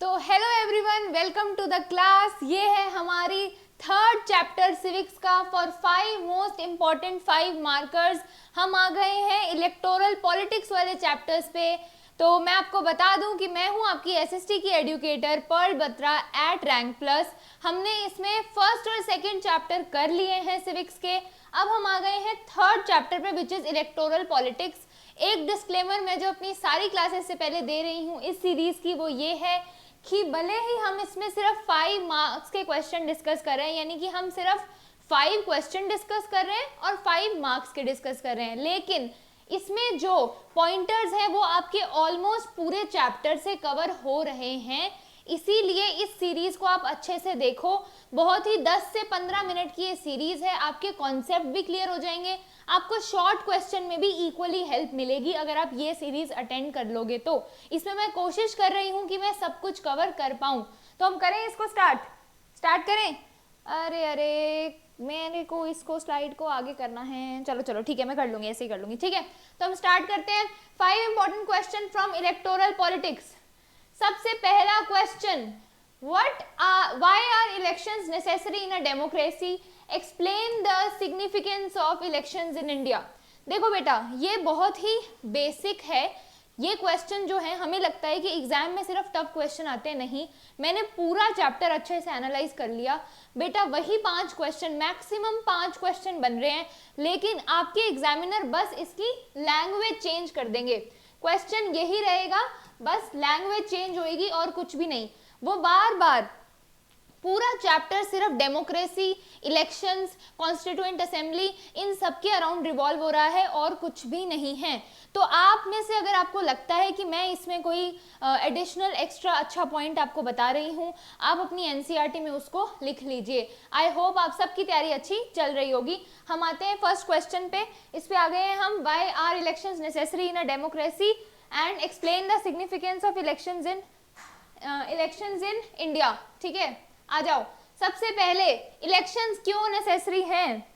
तो hello everyone, welcome to the class. ये है हमारी थर्ड चैप्टर सिविक्स का फॉर 5 मोस्ट इम्पॉर्टेंट 5 मार्कर्स। हम आ गए हैं इलेक्टोरल पॉलिटिक्स वाले चैप्टर्स पे। तो मैं आपको बता दूं कि मैं हूं आपकी एसएसटी की educator Pearl Batra at Rank Plus. हमने इसमें फर्स्ट और सेकंड चैप्टर कर लिए हैं सिविक्स के। अब हम आ गए हैं थर्ड चैप्टर पे विच इज इलेक्टोरल पॉलिटिक्स। एक डिस्क्लेमर मैं जो अपनी सारी क्लासेस से पहले दे रही हूँ इस सीरीज की, वो ये है कि भले ही हम इसमें सिर्फ 5 मार्क्स के क्वेश्चन डिस्कस कर रहे हैं, यानी कि हम सिर्फ 5 क्वेश्चन डिस्कस कर रहे हैं और 5 मार्क्स के डिस्कस कर रहे हैं, लेकिन इसमें जो पॉइंटर्स हैं वो आपके ऑलमोस्ट पूरे चैप्टर से कवर हो रहे हैं। इसीलिए इस सीरीज को आप अच्छे से देखो। बहुत ही 10 से 15 मिनट की ये सीरीज है। आपके कॉन्सेप्ट भी क्लियर हो जाएंगे, आपको शॉर्ट क्वेश्चन में भी इक्वली हेल्प मिलेगी अगर आप ये सीरीज अटेंड कर लोगे तो। इसमें मैं कोशिश कर रही हूँ कि मैं सब कुछ कवर कर पाऊँ। तो हम करें इसको स्टार्ट करें। अरे मेरे को इसको स्लाइड को आगे करना है। चलो ठीक है, मैं कर लूंगी, ऐसे ही कर लूंगी। ठीक है, तो हम स्टार्ट करते हैं। 5 important question from electoral politics. सबसे पहला question, why are elections necessary in a democracy? Explain the significance of elections in India. देखो बेटा, ये बहुत ही बेसिक है। ये क्वेश्चन जो है हमें लगता है कि एग्जाम में सिर्फ टफ क्वेश्चन आते हैं, नहीं। मैंने पूरा चैप्टर अच्छे से एनालाइज कर लिया बेटा। वही 5 क्वेश्चन, मैक्सिमम 5 क्वेश्चन बन रहे हैं, लेकिन आपके एग्जामिनर बस इसकी लैंग्वेज चेंज कर देंगे। क्वेश्चन यही रहेगा, बस लैंग्वेज चेंज होएगी और कुछ भी नहीं। वो बार बार पूरा चैप्टर सिर्फ डेमोक्रेसी, इलेक्शंस, कॉन्स्टिट्यूएंट असेंबली, इन सब के अराउंड रिवॉल्व हो रहा है और कुछ भी नहीं है। तो आप में से अगर आपको लगता है कि मैं इसमें कोई एडिशनल एक्स्ट्रा अच्छा पॉइंट आपको बता रही हूँ, आप अपनी एनसीईआरटी में उसको लिख लीजिए। आई होप आप सबकी तैयारी अच्छी चल रही होगी। हम आते हैं फर्स्ट क्वेश्चन पे। इस पे आ गए हैं हम, why are elections necessary in a democracy and explain the significance of elections in India. ठीक है, आ जाओ। सबसे पहले इलेक्शंस क्यों नेसेसरी हैं?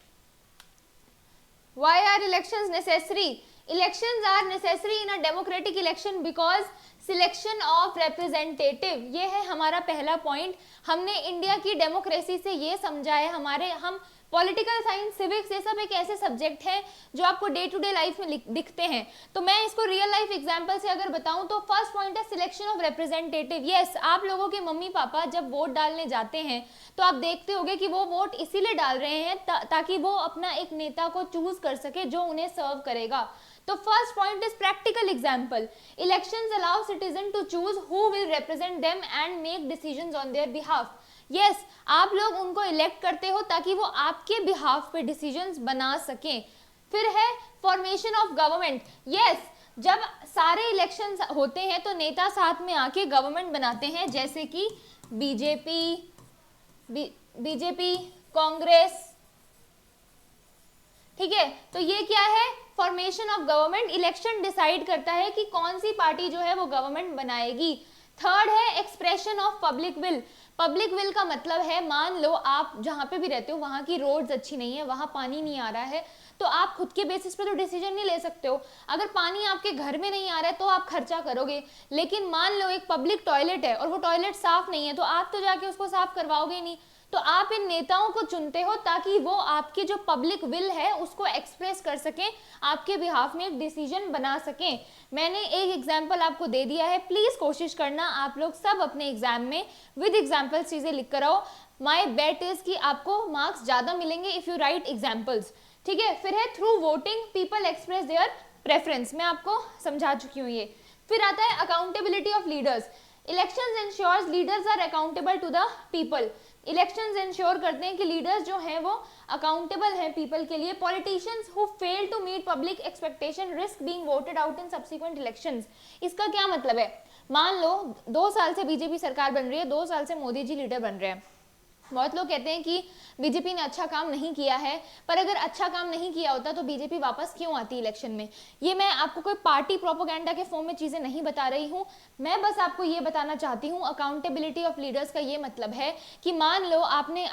Why are elections necessary? Elections are necessary in a democratic election because selection of representative, ये है हमारा पहला पॉइंट। हमने इंडिया की डेमोक्रेसी से ये समझा है, हम पॉलिटिकल साइंस, सिविक्स, ये सब एक ऐसे सब्जेक्ट हैं जो आपको डे टू डे लाइफ में दिखते हैं। तो मैं इसको रियल लाइफ एग्जांपल से अगर बताऊं तो फर्स्ट पॉइंट है सिलेक्शन ऑफ रिप्रेजेंटेटिव। यस, आप लोगों के मम्मी पापा जब वोट डालने जाते हैं तो आप देखते होंगे कि वो वोट इसीलिए डाल रहे हैं ताकि वो अपना एक नेता को चूज कर सके जो उन्हें सर्व करेगा। तो first point is practical example. Elections allow citizen to choose who will represent them and make decisions on their behalf. Yes, आप लोग उनको इलेक्ट करते हो ताकि वो आपके बिहाफ पे डिसीजंस बना सकें। फिर है फॉर्मेशन ऑफ गवर्नमेंट। यस, जब सारे इलेक्शंस होते हैं तो नेता साथ में आके गवर्नमेंट बनाते हैं, जैसे कि बीजेपी, कांग्रेस। ठीक है, तो ये क्या है? Formation of government. Election decide करता है कि कौन सी पार्टी जो है वो गवर्नमेंट बनाएगी। थर्ड है expression of public will. Public will का मतलब है, मान लो आप जहाँ पे भी रहते हो वहाँ की रोड्स अच्छी नहीं है, वहाँ पानी नहीं आ रहा है, तो आप खुद के बेसिस पे तो डिसीजन नहीं ले सकते हो। अगर पानी आपके घर में नहीं आ रहा है तो आप खर्चा करोगे, लेकिन मान लो एक पब्लिक टॉयलेट है और वो टॉयलेट साफ नहीं है तो आप तो जाके उसको साफ करवाओगे नहीं। तो आप इन नेताओं को चुनते हो ताकि वो आपकी जो पब्लिक विल है उसको एक्सप्रेस कर सकें, आपके बिहाफ में एक डिसीजन बना सकें। मैंने एक एग्जांपल आपको दे दिया है, प्लीज कोशिश करना आप लोग सब अपने एग्जाम में विद एग्जांपल्स चीजें लिख कर आओ। माय बेट इज कि आपको मार्क्स ज्यादा मिलेंगे इफ यू राइट एग्जांपल्स। ठीक है, फिर है through voting people express their preference. मैं आपको समझा चुकी हूँ ये। फिर आता है accountability of leaders. Elections ensures leaders are accountable to the people. Elections ensure करते हैं कि लीडर्स जो हैं वो अकाउंटेबल हैं पीपल के लिए। Politicians who fail to meet public expectation risk being voted out in subsequent elections. इसका क्या मतलब है? मान लो 2 साल से बीजेपी सरकार बन रही है, 2 साल से मोदी जी लीडर बन रहे हैं। बहुत लोग कहते हैं कि बीजेपी ने अच्छा काम नहीं किया है, पर अगर अच्छा काम नहीं किया होता तो बीजेपी वापस क्यों आती इलेक्शन में? ये मैं आपको कोई पार्टी प्रोपोगेंडा के फॉर्म में चीजें नहीं बता रही हूँ, मैं बस आपको ये बताना चाहती हूँ। अकाउंटेबिलिटी ऑफ लीडर्स का ये मतलब है कि मान लो आपने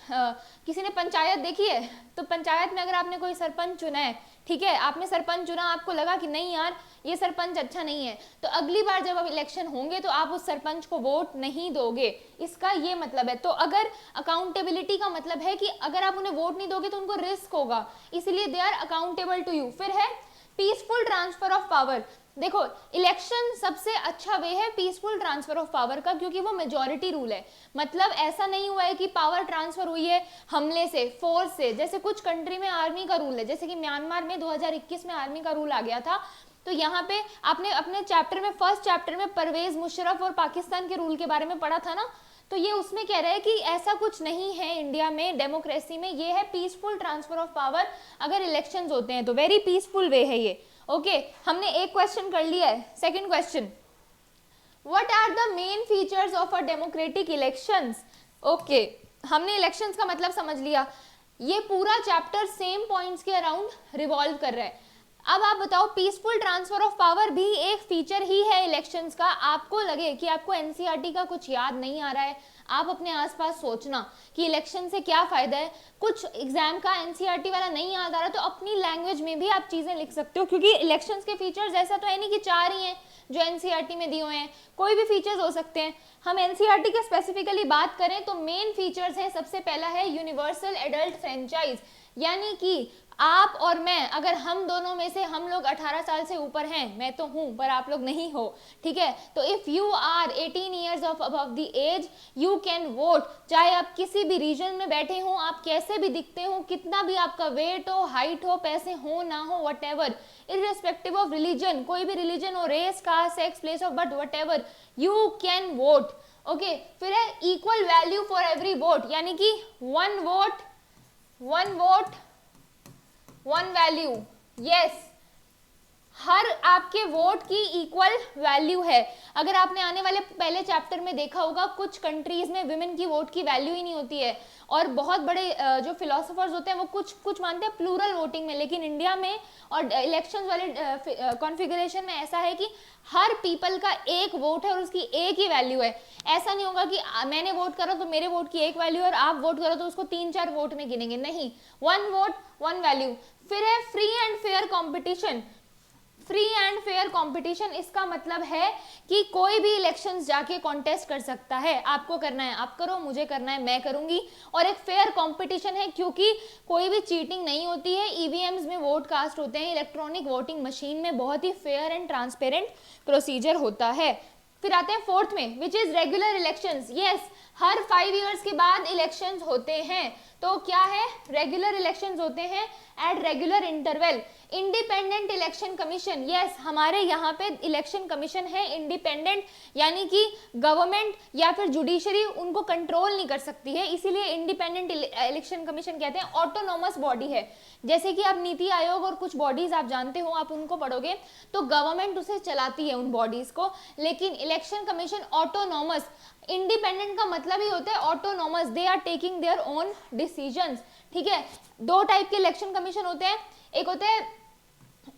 किसी ने पंचायत देखी है, तो पंचायत में अगर आपने कोई सरपंच चुना है, ठीक है, आपने सरपंच चुना, आपको लगा कि नहीं यार ये सरपंच अच्छा नहीं है, तो अगली बार जब अब इलेक्शन होंगे तो आप उस सरपंच को वोट नहीं दोगे, इसका ये मतलब है। तो अगर अकाउंटेबिलिटी का मतलब है कि अगर आप उन्हें वोट नहीं दोगे तो उनको रिस्क होगा, इसलिए they are accountable to you. फिर है पीसफुल ट्रांसफर ऑफ पावर। देखो इलेक्शन सबसे अच्छा वे है पीसफुल ट्रांसफर ऑफ पावर का, क्योंकि वो मेजॉरिटी रूल है। मतलब ऐसा नहीं हुआ है कि पावर ट्रांसफर हुई है हमले से, फोर्स से, जैसे कुछ कंट्री में आर्मी का रूल है, जैसे कि म्यांमार में 2021 में आर्मी का रूल आ गया था। तो यहाँ पे आपने अपने चैप्टर में, फर्स्ट चैप्टर में परवेज मुशर्रफ और पाकिस्तान के रूल के बारे में पढ़ा था ना, तो ये उसमें कह रहे हैं कि ऐसा कुछ नहीं है इंडिया में, डेमोक्रेसी में ये है पीसफुल ट्रांसफर ऑफ पावर अगर इलेक्शंस होते हैं तो, वेरी पीसफुल वे है ये। ओके, हमने एक क्वेश्चन कर लिया है। Second question, what are the main features of a democratic elections. Okay, हमने इलेक्शंस का मतलब समझ लिया। ये पूरा चैप्टर सेम पॉइंट्स के अराउंड रिवॉल्व कर रहा है। अब आप बताओ, पीसफुल ट्रांसफर ऑफ पावर भी एक फीचर ही है इलेक्शंस का। आपको लगे कि आपको एनसीईआरटी का कुछ याद नहीं आ रहा है, आप अपने आसपास सोचना कि इलेक्शन से क्या फायदा है, कुछ एग्जाम का एनसीईआरटी वाला नहीं याद आ रहा, तो अपनी लैंग्वेज में भी आप चीजें लिख सकते हो, क्योंकि इलेक्शंस के फीचर्स ऐसा तो है नहीं कि 4 ही हैं जो एनसीईआरटी में दिए हुए हैं, कोई भी फीचर्स हो सकते हैं। हम एनसीईआरटी के स्पेसिफिकली बात करें तो मेन फीचर्स हैं, सबसे पहला है यूनिवर्सल एडल्ट फ्रेंचाइज, यानी कि आप और मैं, अगर हम दोनों में से हम लोग 18 साल से ऊपर हैं, मैं तो हूं पर आप लोग नहीं हो, ठीक है, तो if you are 18 years of above the age you can vote. चाहे आप किसी भी रीजन में बैठे हो, आप कैसे भी दिखते हो, कितना भी आपका वेट हो, हाइट हो, पैसे हो ना हो, whatever, irrespective of religion, कोई भी रिलीजन हो, race, caste, sex, place of birth, whatever, you can vote. Okay, फिर है equal value for every vote, यानी कि one vote one value. Yes, हर आपके वोट की इक्वल वैल्यू है। अगर आपने आने वाले पहले चैप्टर में देखा होगा, कुछ कंट्रीज में विमेन की वोट की वैल्यू ही नहीं होती है, और बहुत बड़े जो फिलोसोफर्स होते हैं वो कुछ मानते हैं प्लूरल वोटिंग में, लेकिन इंडिया में और इलेक्शंस वाले कॉन्फ़िगरेशन में ऐसा है कि हर पीपल का एक वोट है और उसकी एक ही वैल्यू है। ऐसा नहीं होगा कि मैंने वोट करा तो मेरे वोट की एक वैल्यू और आप वोट करो तो उसको 3-4 वोट में गिनेंगे, नहीं, वन वोट वन वैल्यू। फिर है free and fair competition. Free and fair competition, इसका मतलब है कि कोई भी इलेक्शंस जाके कॉन्टेस्ट कर सकता है, आपको करना है आप करो, मुझे करना है मैं करूंगी, और एक फेयर कंपटीशन है क्योंकि कोई भी चीटिंग नहीं होती है, ईवीएम्स में वोट कास्ट होते हैं, इलेक्ट्रॉनिक वोटिंग मशीन में बहुत ही फेयर एंड ट्रांसपेरेंट प्रोसीजर होता है। फिर आते हैं फोर्थ में, which is regular elections. Yes, her 5 years के बाद इलेक्शंस होते हैं, तो क्या है, रेगुलर इलेक्शंस होते हैं at regular interval. Independent election commission, yes, हमारे यहाँ पे इलेक्शन कमीशन है इंडिपेंडेंट, यानी कि गवर्नमेंट या फिर जुडिशरी उनको कंट्रोल नहीं कर सकती है, इसीलिए इंडिपेंडेंट इलेक्शन कमीशन कहते हैं। ऑटोनोमस बॉडी है, जैसे कि आप नीति आयोग और कुछ बॉडीज आप जानते हो, आप उनको पढ़ोगे तो गवर्नमेंट उसे चलाती है उन बॉडीज को, लेकिन इलेक्शन कमीशन ऑटोनोमस। इंडिपेंडेंट का मतलब ही होता है autonomous, they are taking their own decisions, ठीक है। 2 टाइप के इलेक्शन कमीशन होते हैं, एक होता है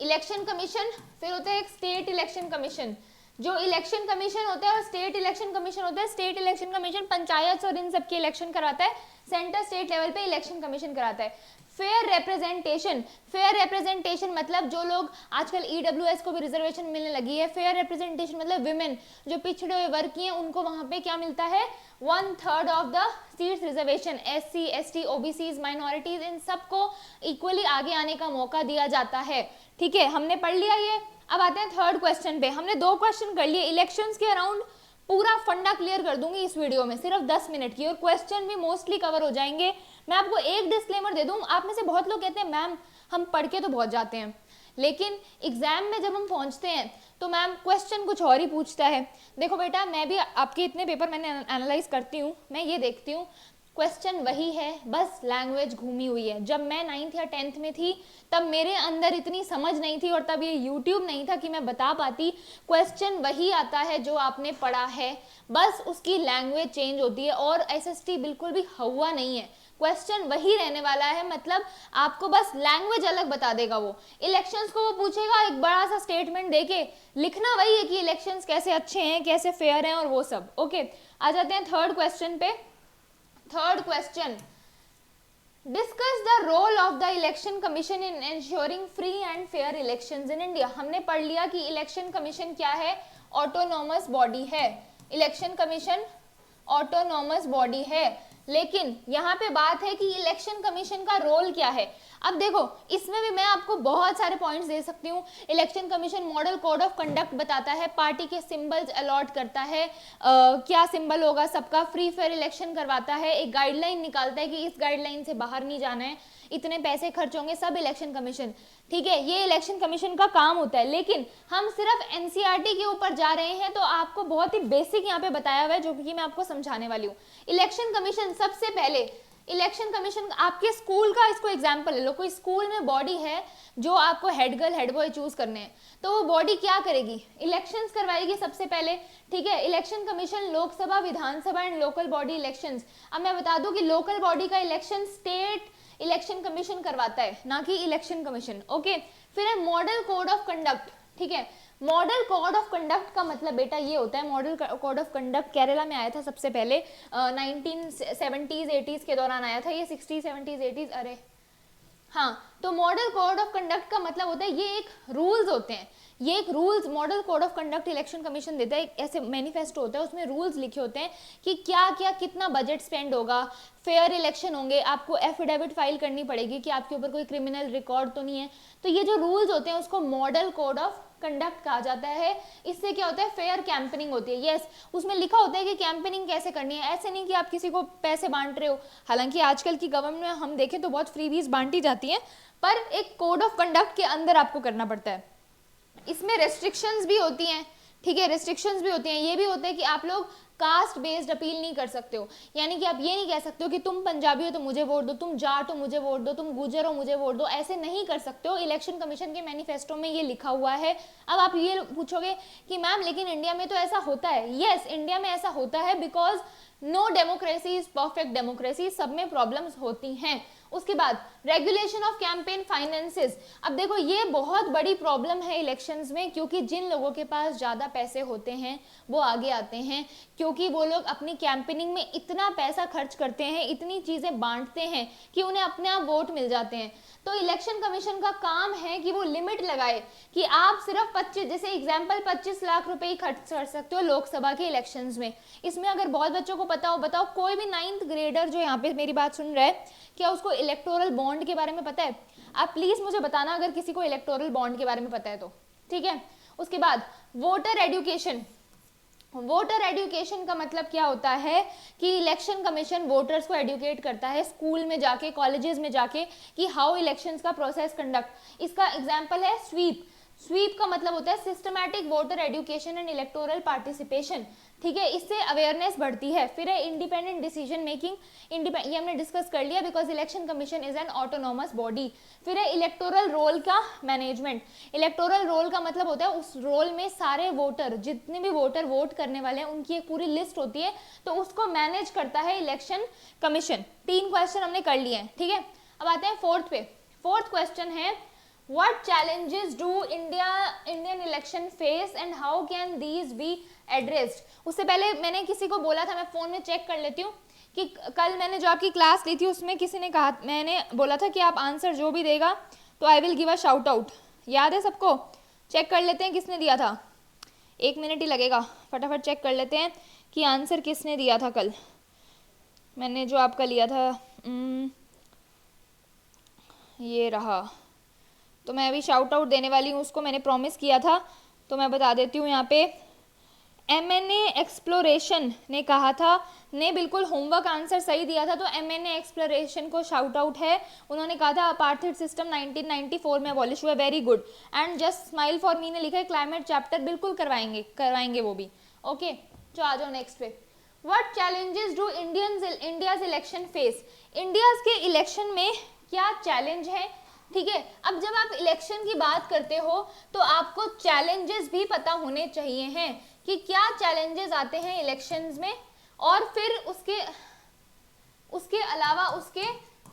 इलेक्शन कमीशन, फिर होता है एक स्टेट इलेक्शन कमीशन। जो इलेक्शन कमीशन होता है और स्टेट इलेक्शन कमीशन होता है, स्टेट इलेक्शन कमीशन पंचायत और इन सब के इलेक्शन कराता है, सेंटर स्टेट लेवल पे इलेक्शन कमीशन कराता है। फेयर रिप्रेजेंटेशन, फेयर रिप्रेजेंटेशन मतलब जो लोग आजकल ईडब्ल्यूएस को भी रिजर्वेशन मिलने लगी है, फेयर रिप्रेजेंटेशन मतलब विमेन जो पिछड़े हुए वर्ग की हैं उनको वहां पे क्या मिलता है, 1/3 of the seats reservation. SC, ST, OBCs, minorities, इन सबको इक्वली आगे आने का मौका दिया जाता है, ठीक है, हमने पढ़ लिया ये। अब आते हैं थर्ड क्वेश्चन पे, हमने 2 क्वेश्चन कर लिए इलेक्शंस के अराउंड, पूरा फंडा क्लियर कर दूंगी इस वीडियो में, सिर्फ 10 मिनट की, और क्वेश्चन भी मोस्टली कवर हो जाएंगे। मैं आपको एक डिस्क्लेमर दे दूं, आप में से बहुत लोग कहते हैं मैम हम पढ़ के तो बहुत जाते हैं, लेकिन एग्जाम में जब हम पहुंचते हैं तो मैम क्वेश्चन कुछ और ही पूछता है। देखो बेटा, मैं भी आपके इतने पेपर मैंने एनालाइज करती हूँ, मैं ये देखती हूँ क्वेश्चन वही है, बस लैंग्वेज घूमी हुई है। जब मैं 9th या 10th में थी तब मेरे अंदर इतनी समझ नहीं थी और तब ये YouTube नहीं था कि मैं बता पाती, क्वेश्चन वही आता है जो आपने पढ़ा है, बस उसकी लैंग्वेज चेंज होती है, और SST बिल्कुल भी हुआ नहीं है, क्वेश्चन वही रहने वाला है, मतलब आपको बस लैंग्वेज अलग बता देगा वो। इलेक्शंस को वो पूछेगा एक बड़ा सा स्टेटमेंट देके, लिखना वही है कि इलेक्शंस कैसे अच्छे हैं, कैसे फेयर हैं और वो सब। ओके, आ जाते हैं थर्ड क्वेश्चन पे। Third question, discuss the role of the election commission in ensuring free and fair elections in India. हमने पढ़ लिया कि इलेक्शन कमीशन क्या है, ऑटोनॉमस बॉडी है। इलेक्शन कमीशन ऑटोनॉमस बॉडी है, लेकिन यहाँ पे बात है कि इलेक्शन कमीशन का रोल क्या है। अब देखो, इसमें भी मैं आपको बहुत सारे पॉइंट्स दे सकती हूँ। Election commission model code of conduct बताता है, पार्टी के सिंबल्स अलॉट करता है, क्या सिंबल होगा सबका, फ्री फेयर इलेक्शन करवाता है, एक गाइडलाइन निकालता है कि इस गाइडलाइन से बाहर नहीं जाना है, इतने पैसे खर्च होंगे, सब इलेक्शन कमीशन, ठीक है, ये इलेक्शन कमीशन का काम होता है। लेकिन हम सिर्फ एनसीईआरटी के ऊपर जा रहे हैं, तो आपको बहुत ही बेसिक यहाँ पे बताया हुआ है, जो कि मैं आपको समझाने वाली हूँ। इलेक्शन कमीशन सबसे पहले, इलेक्शन कमीशन आपके स्कूल का, इसको एग्जाम्पल ले लो, कोई स्कूल में बॉडी है जो आपको head girl head boy choose करने हैं, तो वो बॉडी क्या करेगी, इलेक्शंस करवाएगी सबसे पहले, ठीक है। Election commission Lok Sabha, Vidhan Sabha and local body elections. अब मैं बता दूं कि लोकल बॉडी का इलेक्शन स्टेट इलेक्शन कमीशन करवाता है, ना कि इलेक्शन कमीशन, ओके। फिर है मॉडल कोड ऑफ कंडक्ट, ठीक है। मॉडल कोड ऑफ कंडक्ट का मतलब बेटा ये होता है, model code of conduct Kerala में आया था सबसे पहले, 1970s 80s के दौरान आया था ये, 60s 70s 80s, अरे हाँ। तो मॉडल कोड ऑफ कंडक्ट का मतलब होता है, ये एक रूल्स होते हैं, ये एक rules, model code of conduct election commission देता है, ऐसे मैनिफेस्टो होता है, उसमें रूल्स लिखे होते हैं कि क्या क्या कितना बजट स्पेंड होगा, फेयर इलेक्शन होंगे, आपको एफिडेविट फाइल करनी पड़ेगी कि आपके ऊपर कोई क्रिमिनल रिकॉर्ड तो नहीं है। तो ये जो रूल्स होते हैं उसको मॉडल कोड ऑफ कंडक्ट कहा जाता है। इससे क्या होता है, फेयर कैंपेनिंग होती है। यस, उसमें लिखा होता है कि कैंपेनिंग कैसे करनी है, ऐसे नहीं कि आप किसी को पैसे बांट रहे हो, हालांकि आजकल की गवर्नमेंट में हम देखें तो बहुत फ्रीबीज बांटी जाती हैं, पर एक कोड ऑफ कंडक्ट के अंदर आपको करना पड़ता है। इसमें रेस्ट्रिक्शंस भी होती हैं, ठीक है, रेस्ट्रिक्शंस भी होती हैं। ये भी होता है कि आप लोग कास्ट बेस्ड अपील नहीं कर सकते हो, यानी कि आप ये नहीं कह सकते हो कि तुम पंजाबी हो तो मुझे वोट दो, तुम जाट हो मुझे वोट दो, तुम गुजर हो मुझे वोट दो, ऐसे नहीं कर सकते हो। इलेक्शन कमीशन के मैनिफेस्टो में ये लिखा हुआ है। अब आप ये पूछोगे कि मैम लेकिन इंडिया में तो ऐसा होता है। यस, इंडिया में ऐसा होता है, because no democracy is perfect democracy, सब में प्रॉब्लम्स होती हैं। उसके बाद रेगुलेशन ऑफ कैंपेन फाइनेंसेस। अब देखो, ये बहुत बड़ी प्रॉब्लम है इलेक्शंस में, क्योंकि जिन लोगों के पास ज़्यादा पैसे होते हैं वो आगे आते हैं, क्योंकि वो लोग अपनी कैंपेनिंग में इतना पैसा खर्च करते हैं, इतनी चीज़ें बांटते हैं कि उन्हें अपने आप वोट मिल जाते हैं। तो इलेक्शन कमीशन का काम है कि वो लिमिट लगाए कि आप सिर्फ 25, जैसे एग्जाम्पल 25 लाख रुपए ही खर्च कर सकते हो लोकसभा के इलेक्शंस में। इसमें अगर बहुत बच्चों को पता हो, बताओ कोई भी 9th ग्रेडर जो यहाँ पे मेरी बात सुन रहा है, क्या उसको इलेक्टोरल बॉन्ड के बारे में पता है? आप प्लीज मुझे बताना अगर किसी को इलेक्टोरल बॉन्ड के बारे में पता है तो, ठीक है। उसके बाद वोटर एजुकेशन। वोटर एजुकेशन का मतलब क्या होता है कि इलेक्शन कमीशन वोटर्स को एजुकेट करता है स्कूल में जाके, कॉलेजेस में जाके, कि हाउ इलेक्शंस का प्रोसेस कंडक्ट। इसका एग्जांपल है स्वीप। स्वीप का मतलब होता है systematic voter education and electoral participation, ठीक है, इससे अवेयरनेस बढ़ती है। फिर है इंडिपेंडेंट डिसीजन मेकिंग, ये हमने डिस्कस कर लिया, because election commission is an autonomous body. फिर है इलेक्टोरल रोल का मैनेजमेंट। इलेक्टोरल रोल का मतलब होता है उस रोल में सारे वोटर, जितने भी वोटर वोट करने वाले हैं, उनकी एक पूरी लिस्ट होती है, तो उसको मैनेज करता है इलेक्शन कमीशन। 3 क्वेश्चन हमने कर लिए हैं, ठीक है। अब आते हैं फोर्थ पे। फोर्थ क्वेश्चन है, What challenges do Indian election face and how can these be addressed? उससे पहले मैंने किसी को बोला था, मैं फोन में चेक कर लेती हूँ कि कल मैंने जो आपकी क्लास ली थी उसमें किसी ने कहा, मैंने बोला था कि आप आंसर जो भी देगा तो आई will give a shout out. याद है सबको? चेक कर लेते हैं किसने दिया था, 1 मिनट ही लगेगा, फटाफट चेक कर लेते हैं कि आंसर किसने दिया था कल। मैंने जो आपका लिया था ये रहा, तो मैं अभी शाउट आउट देने वाली हूँ, उसको मैंने प्रॉमिस किया था, तो मैं बता देती हूँ यहाँ पे। MNA एक्सप्लोरेशन ने कहा था, ने बिल्कुल होमवर्क आंसर सही दिया था, तो MNA एक्सप्लोरेशन को शाउट आउट है। उन्होंने कहा था अपार्थाइड सिस्टम 1994 में अबॉलिश हुआ, very good. And just smile for me ने लिखा है क्लाइमेट चैप्टर, बिल्कुल करवाएंगे वो भी, ओके। तो आ जाओ नेक्स्ट पे। What challenges do India's election face? India's के इलेक्शन में क्या चैलेंज है, ठीक है। अब जब आप इलेक्शन की बात करते हो तो आपको चैलेंजेस भी पता होने चाहिए हैं कि क्या चैलेंजेस आते हैं इलेक्शंस में, और फिर उसके अलावा उसके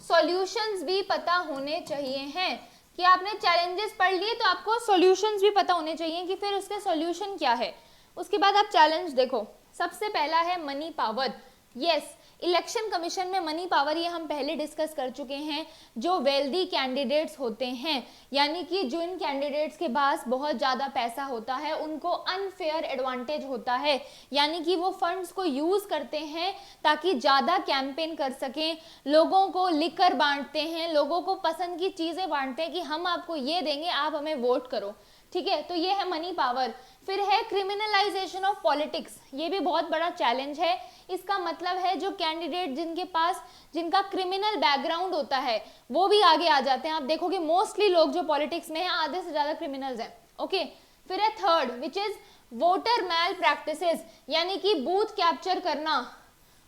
सॉल्यूशंस भी पता होने चाहिए हैं कि आपने चैलेंजेस पढ़ लिए तो आपको सॉल्यूशंस भी पता होने चाहिए कि फिर उसके सॉल्यूशन क्या है। उसके बाद आप चैलेंज देखो, सबसे पहला है money power. Yes, election commission में मनी पावर, ये हम पहले डिस्कस कर चुके हैं, जो वेल्दी कैंडिडेट्स होते हैं, यानी कि जो इन कैंडिडेट्स के पास बहुत ज़्यादा पैसा होता है उनको अनफेयर एडवांटेज होता है, यानी कि वो फंड्स को यूज़ करते हैं ताकि ज़्यादा कैंपेन कर सकें, लोगों को लिकर बांटते हैं, लोगों को पसंद की चीज़ें बांटते हैं कि हम आपको ये देंगे, आप हमें वोट करो, ठीक है। तो ये है मनी पावर। फिर है क्रिमिनलाइजेशन ऑफ पॉलिटिक्स, ये भी बहुत बड़ा चैलेंज है। इसका मतलब है जो कैंडिडेट जिनका क्रिमिनल बैकग्राउंड होता है वो भी आगे आ जाते हैं। आप देखोगे मोस्टली लोग जो पॉलिटिक्स में हैं आधे से ज्यादा क्रिमिनल्स हैं, ओके। फिर है third which is voter malpractices, यानी कि बूथ कैप्चर करना,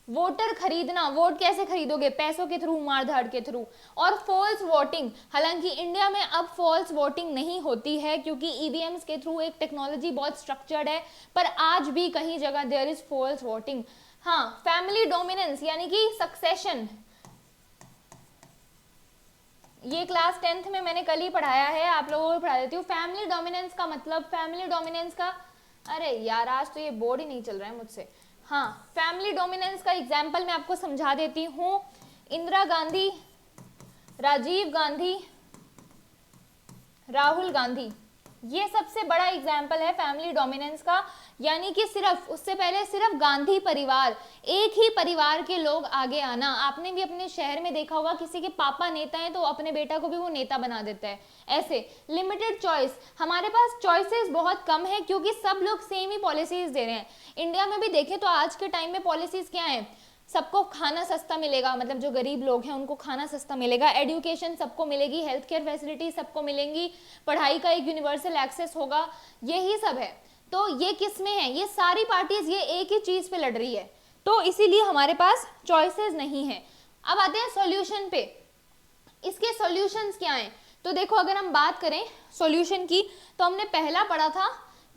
वोटर खरीदना, वोट कैसे खरीदोगे, पैसों के थ्रू, मारधाड़ के थ्रू। और फॉल्स वोटिंग, हालांकि इंडिया में अब फॉल्स वोटिंग नहीं होती है क्योंकि ईवीएम्स के थ्रू एक टेक्नोलॉजी बहुत स्ट्रक्चर्ड है, पर आज भी कहीं जगह देयर इज फॉल्स वोटिंग। हाँ, फैमिली डोमिनेंस यानी कि सक्सेशन, ये क्लास 10th में मैंने कल ही पढ़ाया है, आप लोगों को पढ़ा देती हूँ। फैमिली डोमिनेंस का मतलब, फैमिली डोमिनेंस का, अरे यार आज तो ये बोर्ड ही नहीं चल रहा है मुझसे। हाँ, फैमिली डोमिनेंस का एग्जाम्पल मैं आपको समझा देती हूँ। इंदिरा गांधी, राजीव गांधी, राहुल गांधी, ये सबसे बड़ा एग्जाम्पल है फैमिली डोमिनेंस का, यानी कि सिर्फ उससे पहले सिर्फ गांधी परिवार, एक ही परिवार के लोग आगे आना। आपने भी अपने शहर में देखा होगा, किसी के पापा नेता हैं तो अपने बेटा को भी वो नेता बना देता है। ऐसे लिमिटेड चॉइस, हमारे पास चॉइसेस बहुत कम है क्योंकि सब लोग सेम ही पॉलिसीज दे रहे हैं। इंडिया में भी देखें तो आज के टाइम में पॉलिसीज क्या है, सबको खाना सस्ता मिलेगा, मतलब जो गरीब लोग हैं उनको खाना सस्ता मिलेगा, एजुकेशन सबको मिलेगी, हेल्थ केयर फैसिलिटी सबको मिलेंगी, पढ़ाई का एक यूनिवर्सल एक्सेस होगा, यही सब है। तो ये किस में है, ये सारी पार्टीज ये एक ही चीज पे लड़ रही है, तो इसीलिए हमारे पास चॉइसेस नहीं है। अब आते हैं सॉल्यूशन पे, इसके सॉल्यूशंस क्या हैं। तो देखो अगर हम बात करें सॉल्यूशन की, तो हमने पहला पढ़ा था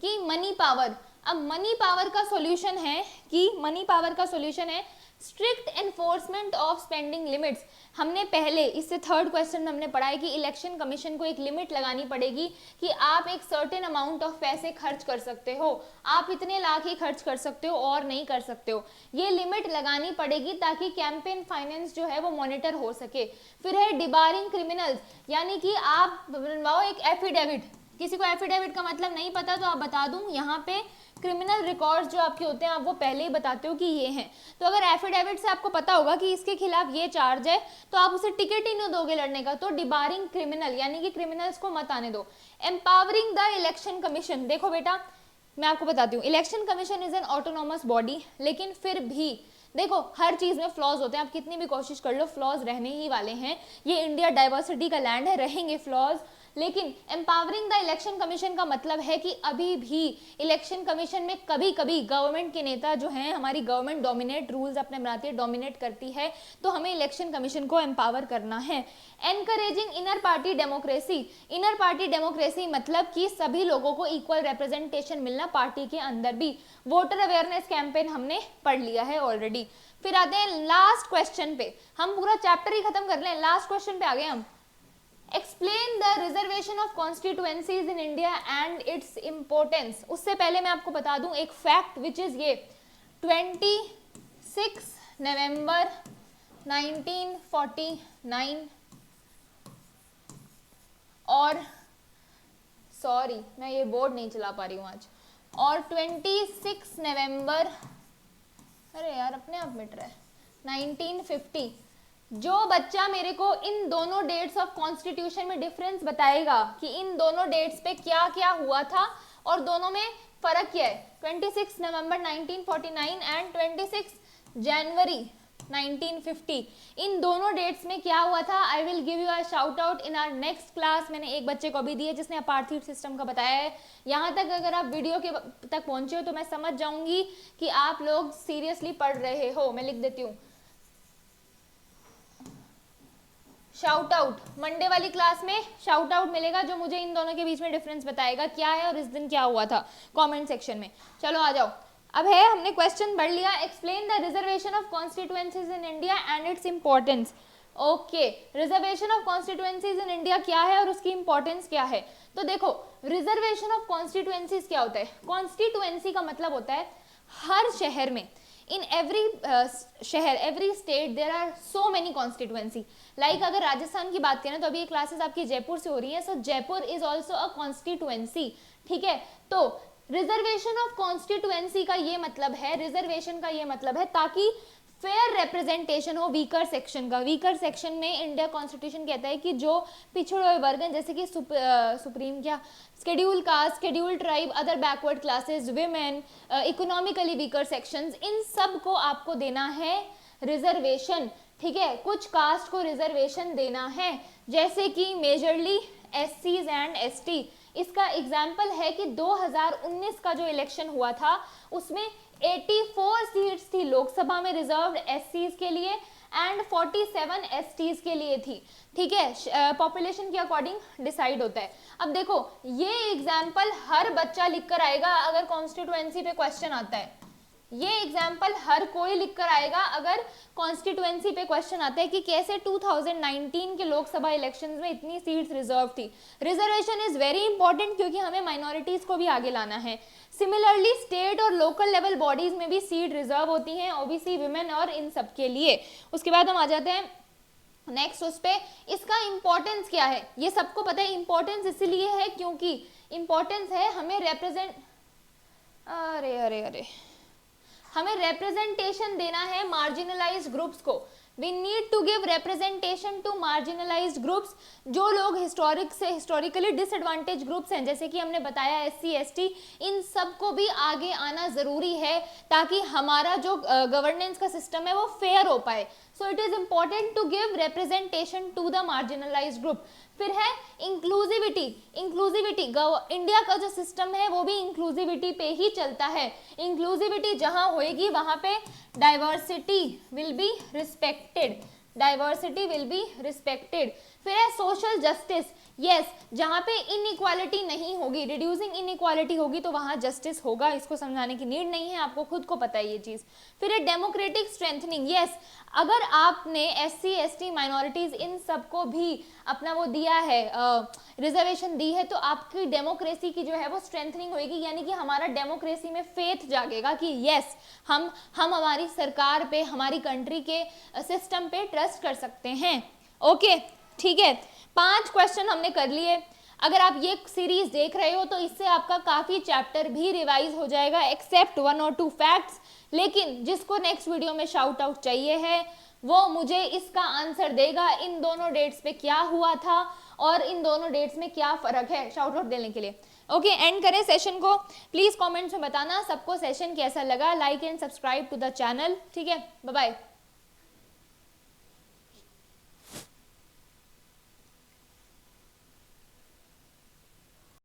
कि मनी पावर। अब मनी पावर का सॉल्यूशन है कि मनी पावर का सॉल्यूशन है strict enforcement of spending limits. हमने पहले इससे थर्ड क्वेश्चन में हमने पढ़ा है कि इलेक्शन कमीशन को एक लिमिट लगानी पड़ेगी कि आप एक सर्टेन अमाउंट ऑफ पैसे खर्च कर सकते हो, आप इतने लाख ही खर्च कर सकते हो और नहीं कर सकते हो, ये लिमिट लगानी पड़ेगी ताकि कैंपेन फाइनेंस जो है वो मॉनिटर हो सके। फिर है डिबारिंग क्रिमिनल्स, यानी कि आप बनवाओ एक एफिडेविट, किसी को एफिडेविट का मतलब नहीं पता तो आप बता दूं, यहाँ पे क्रिमिनल रिकॉर्ड्स जो आपके होते हैं आप वो पहले ही बताते हो कि ये हैं। तो अगर एफिडेविट से आपको पता होगा कि इसके खिलाफ ये चार्ज है तो आप उसे टिकट ही नहीं दोगे लड़ने का। तो डिबारिंग क्रिमिनल यानी कि क्रिमिनल्स को मत आने दो। एम्पावरिंग द इलेक्शन कमीशन, देखो बेटा मैं आपको बताती हूँ, election commission is an autonomous body, लेकिन फिर भी देखो हर चीज में फ्लॉज होते हैं, आप कितनी भी कोशिश कर लो फ्लॉज रहने ही वाले हैं, ये इंडिया डाइवर्सिटी का लैंड है, रहेंगे फ्लॉज। लेकिन एम्पावरिंग द इलेक्शन कमीशन का मतलब है कि अभी भी इलेक्शन कमीशन में कभी कभी गवर्नमेंट के नेता जो हैं, हमारी गवर्नमेंट डोमिनेट रूल्स अपने बनाती है, डोमिनेट करती है, तो हमें इलेक्शन कमीशन को एम्पावर करना है। Encouraging inner party democracy, inner party democracy मतलब कि सभी लोगों को इक्वल रिप्रेजेंटेशन मिलना पार्टी के अंदर भी। वोटर अवेयरनेस कैंपेन हमने पढ़ लिया है ऑलरेडी। फिर आते हैं लास्ट क्वेश्चन पे, हम पूरा चैप्टर ही खत्म कर लें, लास्ट क्वेश्चन पे आ गए हम। Explain the reservation of constituencies in India and its importance. उससे पहले मैं आपको बता दूं एक फैक्ट विच इज ये 26 नवंबर 1949 और सॉरी मैं ये बोर्ड नहीं चला पा रही हूँ आज, और 26 नवंबर, अरे यार अपने आप मिट रहा है, 1950। जो बच्चा मेरे को इन दोनों डेट्स ऑफ कॉन्स्टिट्यूशन में डिफरेंस बताएगा कि इन दोनों डेट्स पे क्या क्या हुआ था और दोनों में फर्क क्या है, 26 नवंबर 1949 एंड 26 जनवरी 1950, इन दोनों डेट्स में क्या हुआ था, I will give you a shout out in our next class. मैंने एक बच्चे को भी दी है जिसने अपार्थिव सिस्टम का बताया है। यहाँ तक अगर आप वीडियो के तक पहुंचे हो तो मैं समझ जाऊंगी कि आप लोग सीरियसली पढ़ रहे हो। मैं लिख देती हूँ शाउट आउट, मंडे वाली क्लास में शाउट आउट मिलेगा जो मुझे इन दोनों के बीच में डिफरेंस बताएगा क्या है और इस दिन क्या हुआ था, कमेंट सेक्शन में। चलो आ जाओ, अब है हमने क्वेश्चन पढ़ लिया, explain the reservation of constituencies in India and its importance. Okay, reservation of constituencies in India क्या है और उसकी इंपॉर्टेंस क्या है। तो देखो रिजर्वेशन ऑफ कॉन्स्टिट्यूएंसीज क्या होता है, कॉन्स्टिट्यूएंसी का मतलब होता है हर शहर में इन एवरी शहर, every state there are so many constituency. Like अगर राजस्थान की बात करें तो अभी ये क्लासेस आपकी जयपुर से हो रही है, so Jaipur is also a constituency, ठीक है। तो रिजर्वेशन ऑफ कॉन्स्टिट्यूएंसी का ये मतलब है, रिजर्वेशन का ये मतलब है ताकि फेयर रिप्रेजेंटेशन हो वीकर सेक्शन का। वीकर सेक्शन में इंडिया कॉन्स्टिट्यूशन कहता है कि जो पिछड़े हुए वर्ग हैं, जैसे कि सुप्रीम क्या schedule caste, schedule tribe, other backward classes, women, economically weaker sections, इन सब को आपको देना है रिजर्वेशन, ठीक है। कुछ कास्ट को रिजर्वेशन देना है, जैसे कि मेजरली एससीज एंड एसटी। इसका एग्जाम्पल है कि 2019 का जो इलेक्शन हुआ था उसमें 84 सीट्स थी लोकसभा में रिजर्व्ड एससीज के लिए एंड 47 एसटीज के लिए थी, ठीक है। पॉपुलेशन के अकॉर्डिंग डिसाइड होता है। अब देखो ये एग्जाम्पल हर बच्चा लिख कर आएगा अगर कॉन्स्टिट्यूएंसी पे क्वेश्चन आता है, ये एग्जाम्पल हर कोई लिख कर आएगा अगर कॉन्स्टिट्यूएंसी पे क्वेश्चन आता है कि कैसे 2019 के लोकसभा इलेक्शंस में इतनी सीट्स रिजर्व थी। रिजर्वेशन इज वेरी इंपॉर्टेंट क्योंकि हमें माइनॉरिटीज को भी आगे लाना है। सिमिलरली स्टेट और लोकल लेवल बॉडीज में भी सीट रिजर्व होती हैं, ओबीसी, विमेन और इन सब के लिए। उसके बाद हम आ जाते हैं नेक्स्ट उस पे, इसका इंपॉर्टेंस क्या है, ये सबको पता है। इंपॉर्टेंस इसलिए है क्योंकि इंपॉर्टेंस है हमें हमें रिप्रेजेंटेशन देना है मार्जिनलाइज्ड ग्रुप्स को। We need to give representation to marginalised groups, जो लोग हिस्टोरिकली डिसएडवांटेज ग्रुप्स हैं, जैसे कि हमने बताया एससी एसटी, इन सब को भी आगे आना जरूरी है ताकि हमारा जो गवर्नेंस का सिस्टम है वो फेयर हो पाए। So it is important to give representation to the marginalised group. फिर है इंक्लूसिविटी। इंडिया का जो सिस्टम है वो भी इंक्लूसिविटी पे ही चलता है। इंक्लूसिविटी जहां होएगी वहां पे डाइवर्सिटी विल बी रिस्पेक्टेड, फिर है सोशल जस्टिस। यस, जहां पे इनइक्वालिटी नहीं होगी, रिड्यूसिंग इनइक्वालिटी होगी तो वहां जस्टिस होगा, इसको समझाने की नीड नहीं है, आपको खुद को पता है ये चीज। फिर है डेमोक्रेटिक स्ट्रेंथनिंग। यस, अगर आपने एससी एसटी माइनॉरिटीज इन सबको भी अपना वो दिया है, रिजर्वेशन दी है, तो आपकी डेमोक्रेसी की जो है वो स्ट्रेंथनिंग होगी, यानी कि हमारा डेमोक्रेसी में फेथ जागेगा कि यस हम हमारी सरकार पे, हमारी कंट्री के सिस्टम पे ट्रस्ट कर सकते हैं। ओके, ठीक है, 5 क्वेश्चन हमने कर लिए। अगर आप ये सीरीज देख रहे हो तो इससे आपका काफी चैप्टर भी रिवाइज हो जाएगा एक्सेप्ट 1 और 2 फैक्ट्स। लेकिन जिसको नेक्स्ट वीडियो में शाउट आउट चाहिए है वो मुझे इसका आंसर देगा, इन दोनों डेट्स पे क्या हुआ था और इन दोनों डेट्स में क्या फर्क है, शाउट आउट देने के लिए। ओके, एंड करें सेशन को। प्लीज कमेंट्स में बताना सबको सेशन कैसा लगा। Like and subscribe to the channel, ठीक है। Bye bye.